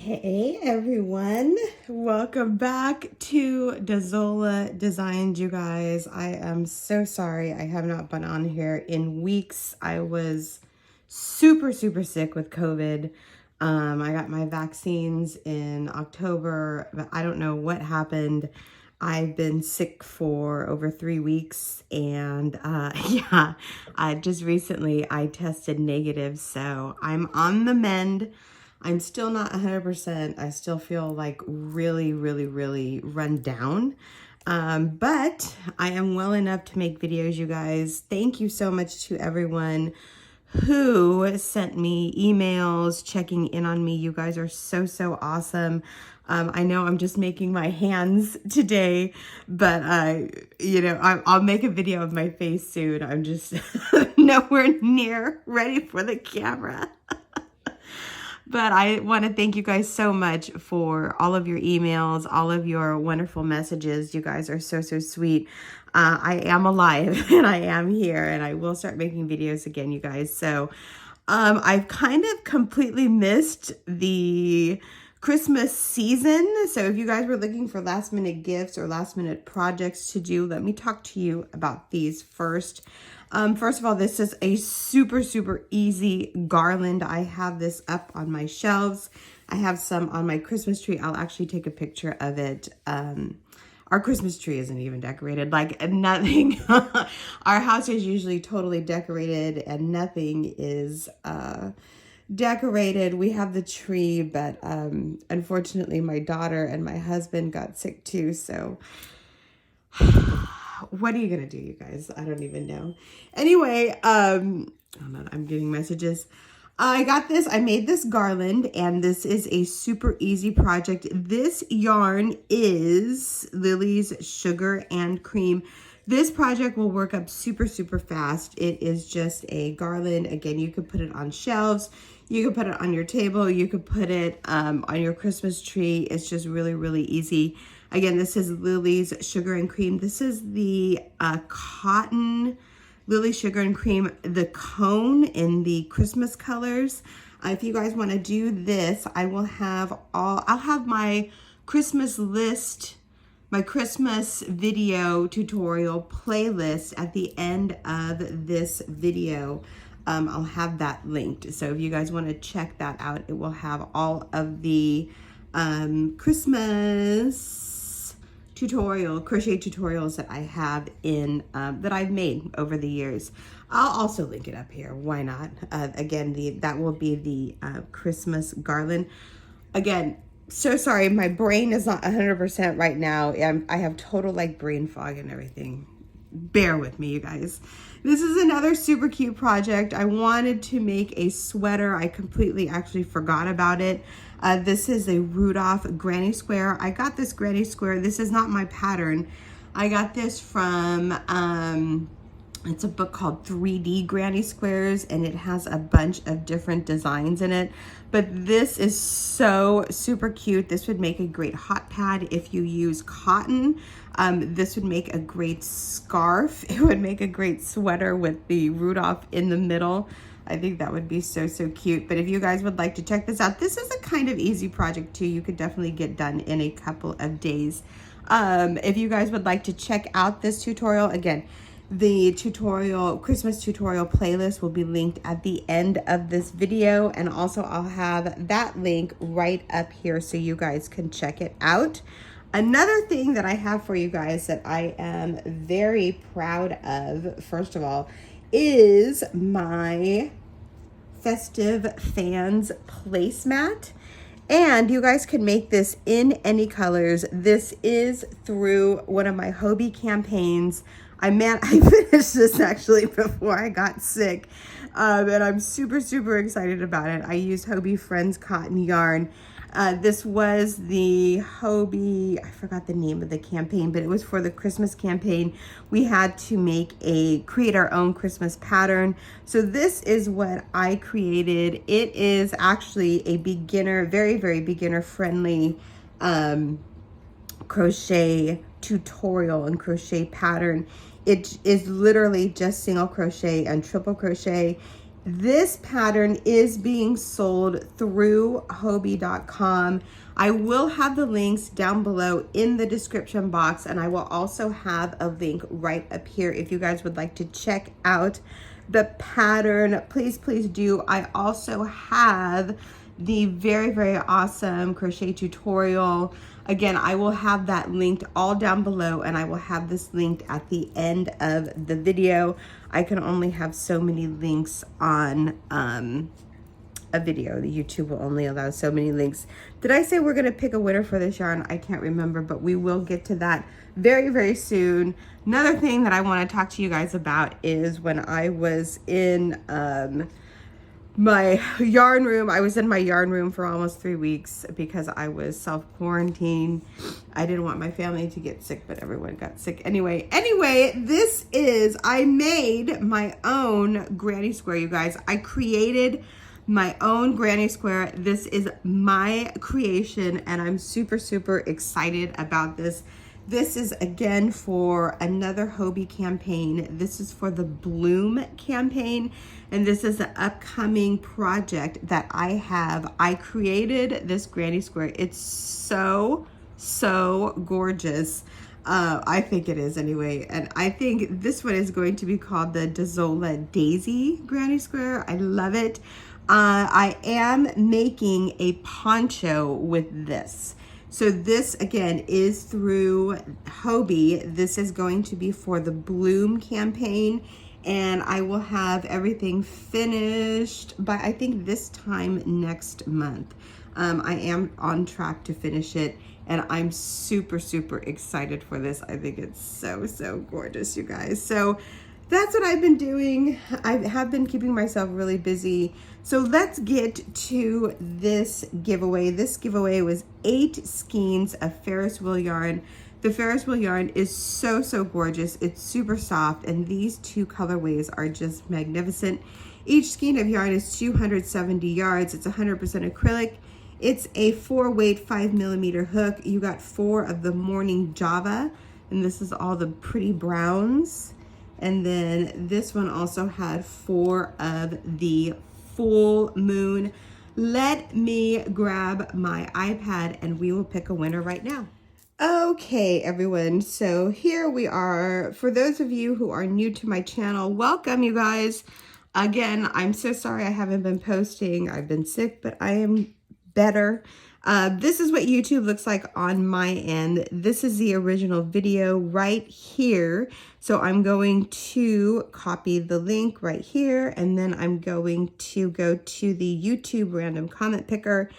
Hey everyone, welcome back to Dazola Designs, you guys. I am so sorry I have not been on here in weeks. I was super sick with COVID. I got my vaccines in October, but I don't know what happened. I've been sick for over 3 weeks, and yeah, I just recently I tested negative, so I'm on the mend. I'm still not 100%. I still feel like really run down. But I am well enough to make videos, you guys. Thank you so much to everyone who sent me emails, checking in on me. You guys are so awesome. I know I'm just making my hands today, but I'll make a video of my face soon. I'm just nowhere near ready for the camera. But I want to thank you guys so much for all of your emails, all of your wonderful messages. You guys are so sweet. I am alive and I am here, and I will start making videos again, you guys. So I've kind of completely missed the Christmas season. So if you guys were looking for last minute gifts or last minute projects to do, let me talk to you about these first. First of all, this is a super easy garland. I have this up on my shelves. I have some on my Christmas tree. I'll actually take a picture of it. Our Christmas tree isn't even decorated, like nothing. Our house is usually totally decorated and nothing is decorated. We have the tree, but unfortunately my daughter and my husband got sick too, so what are you gonna do, you guys? I don't even know. Anyway, hold on, I'm getting messages. I got this, I made this garland, and this is a super easy project. This yarn is Lily's Sugar and Cream. This project will work up super fast. It is just a garland. Again, you could put it on shelves, you could put it on your table, you could put it on your Christmas tree. It's just really easy. Again, this is Lily's Sugar and Cream. This is the cotton Lily Sugar and Cream, the cone in the Christmas colors. If you guys want to do this, I'll have my Christmas list, my Christmas video tutorial playlist at the end of this video. I'll have that linked. So if you guys want to check that out, it will have all of the Christmas crochet tutorials that I have in, that I've made over the years. I'll also link it up here. Why not? Again, that will be the Christmas garland. Again, so sorry, my brain is not 100% right now. I have total like brain fog and everything. Bear with me, you guys. This is another super cute project. I wanted to make a sweater. I completely actually forgot about it. This is a Rudolph granny square. I got this granny square. This is not my pattern. I got this from, it's a book called 3D Granny Squares, and it has a bunch of different designs in it. But this is so super cute. This would make a great hot pad if you use cotton. This would make a great scarf. It would make a great sweater with the Rudolph in the middle. I think that would be so cute. But if you guys would like to check this out, this is a kind of easy project too. You could definitely get done in a couple of days. If you guys would like to check out this tutorial, again, the Christmas tutorial playlist will be linked at the end of this video, and also I'll have that link right up here so you guys can check it out. Another thing that I have for you guys that I am very proud of, first of all, is my Festive Fans placemat. And you guys can make this in any colors. This is through one of my Hobby campaigns. I finished this actually before I got sick. And I'm super excited about it. I used Hobby Friends cotton yarn. This was the Hobby, I forgot the name of the campaign, but it was for the Christmas campaign. We had to create our own Christmas pattern. So this is what I created. It is actually a beginner, very beginner friendly crochet tutorial and crochet pattern. It is literally just single crochet and triple crochet. This pattern is being sold through Hobbii.com. I will have the links down below in the description box, and I will also have a link right up here if you guys would like to check out the pattern. Please, please do. I also have the very, very awesome crochet tutorial. Again, I will have that linked all down below, and I will have this linked at the end of the video. I can only have so many links on a video. The YouTube will only allow so many links. Did I say we're gonna pick a winner for this yarn? I can't remember, but we will get to that very, very soon. Another thing that I want to talk to you guys about is when I was in my yarn room. I was in my yarn room for almost 3 weeks because I was self-quarantined. I didn't want my family to get sick, but everyone got sick anyway. I made my own granny square, you guys. I created my own granny square. This is my creation, and I'm super, super excited about this. This is again for another Hobbii campaign. This is for the Bloom campaign, and this is an upcoming project that I have. I created this granny square. It's so, so gorgeous. I think it is anyway, and I think this one is going to be called the Dazola Daisy granny square. I love it. I am making a poncho with this. So this, again, is through Hobbii. This is going to be for the Bloom campaign, and I will have everything finished by, I think, this time next month. I am on track to finish it, and I'm super, super excited for this. I think it's so, so gorgeous, you guys. So that's what I've been doing. I have been keeping myself really busy. So let's get to this giveaway. This giveaway was 8 skeins of Ferris wheel yarn. The Ferris wheel yarn is so, so gorgeous. It's super soft, and these 2 colorways are just magnificent. Each skein of yarn is 270 yards. It's 100% acrylic. It's a 4-weight 5mm hook. You got 4 of the Morning Java, and this is all the pretty browns. And then this one also had 4 of the Full Moon. Let me grab my iPad and we will pick a winner right now. Okay, everyone, so here we are. For those of you who are new to my channel, welcome, you guys. Again, I'm so sorry I haven't been posting. I've been sick, but I am better. This is what YouTube looks like on my end. This is the original video right here. So I'm going to copy the link right here, and then I'm going to go to the YouTube random comment picker.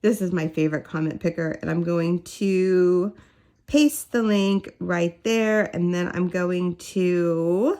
This is my favorite comment picker, and I'm going to paste the link right there, and then I'm going to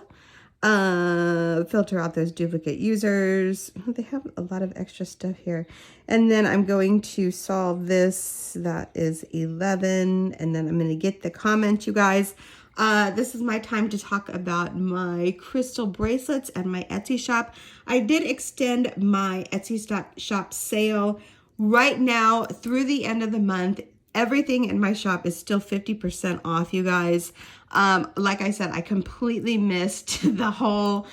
filter out those duplicate users. Oh, they have a lot of extra stuff here. And then I'm going to solve this. That is 11. And then I'm going to get the comment, you guys. This is my time to talk about my crystal bracelets and my Etsy shop. I did extend my Etsy shop sale right now through the end of the month. Everything in my shop is still 50% off, you guys. Like I said, I completely missed the whole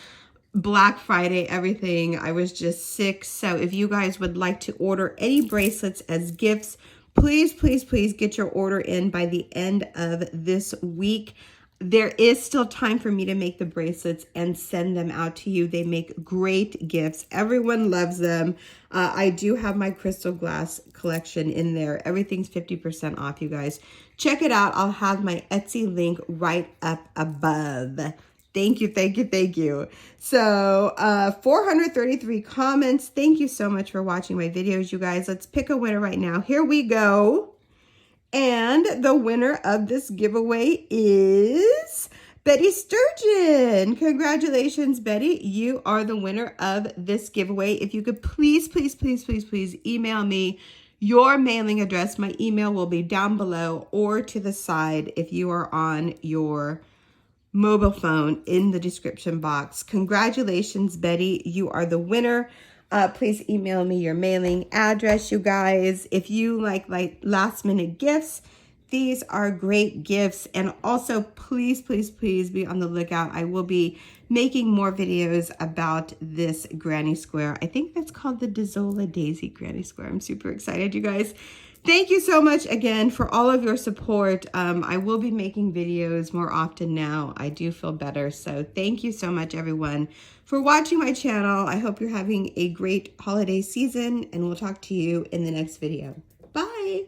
Black Friday, everything. I was just sick. So if you guys would like to order any bracelets as gifts, please, please, please get your order in by the end of this week. There is still time for me to make the bracelets and send them out to you. They make great gifts. Everyone loves them. I do have my crystal glass collection in there. Everything's 50% off, you guys. Check it out. I'll have my Etsy link right up above. Thank you, thank you, thank you. So 433 comments. Thank you so much for watching my videos, you guys. Let's pick a winner right now. Here we go. And the winner of this giveaway is Betty Sturgeon. Congratulations, Betty. You are the winner of this giveaway. If you could please, please, please, please, please email me your mailing address. My email will be down below or to the side if you are on your mobile phone in the description box. Congratulations, Betty. You are the winner. Please email me your mailing address, you guys. If you like last minute gifts, these are great gifts. And also, please, please, please be on the lookout. I will be making more videos about this granny square. I think that's called the Dezola Daisy granny square. I'm super excited, you guys. Thank you so much again for all of your support. I will be making videos more often now. I do feel better. So thank you so much, everyone, for watching my channel. I hope you're having a great holiday season, and we'll talk to you in the next video. Bye.